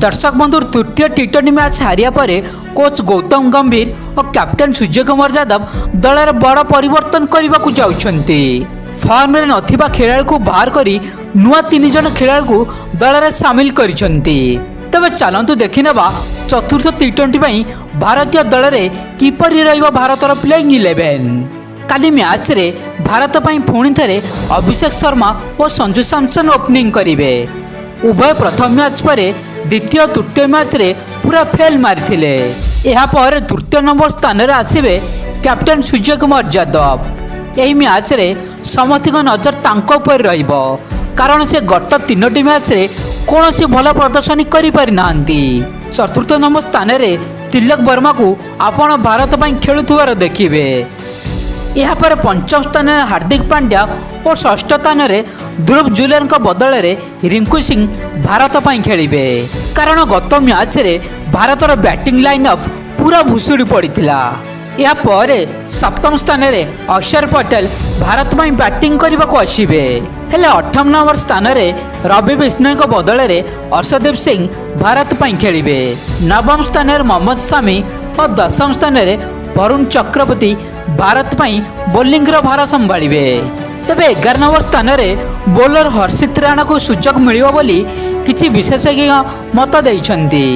दर्शक बंधु तृतीय टी20 मैच हारिया पर कोच गौतम गंभीर और कैप्टेन सूर्यकुमार यादव दलर बड़ परिवर्तन करने को जाउछंती। फॉर्म रे नथिबा खेलाड़ी को बाहर करी नुआ 3 जन खेलाड़ी को दल में सामिल करिसंती। तबे चलंतु देखिनेबा चतुर्थ टी20 पई भारतीय दल में किपरि रहिबा भारतर प्लेइंग 11। काली मैच रे भारत पई पुणी थरे अभिषेक शर्मा और संजू सैमसन ओपनिंग करिवे। उभय प्रथम मैच पर द्वितीय तृतीय मैच रे पूरा फेल मारिथिले। एहा पर तृतीय नंबर स्थान रे आसिबे कैप्टेन सूर्यकुमार यादव। एही मैच रे समस्तिक नजर तांको पर रहिबो कारण से गत 3टी मैच रे कोनोसी भल प्रदर्शन करि पारि नांती। चतुर्थ नंबर स्थान रे तिलक वर्मा को आपण भारत पई खेलुथुवार देखिबे। यहाँ पर पंचम स्थान में हार्दिक पांड्या और षष्ठ स्थान में ध्रुव जुलियन बदल में रिंकू सिंह भारत पर खेलिबे कारण गत मैच रे भारतर बैटिंग लाइनअप पूरा भुसुड़ी पड़ता। या पर सप्तम स्थान में अक्षर पटेल भारत में बैटिंग करने को आसबे हेले 8 नंबर स्थान में रवि बिश्नोई बदल में अर्शदीप सिंह भारत पर खेलिबे। नवम स्थान में मोहम्मद शमी और 10म स्थान में वरुण चक्रवर्ती भारत पई बोलिंग भार संभाଳିबे। तबे 11 नंबर स्थान में बोलर हर्षित राणा को सुजोग मिलिबो बोली किछि विशेषज्ञ मत देइछन्ती।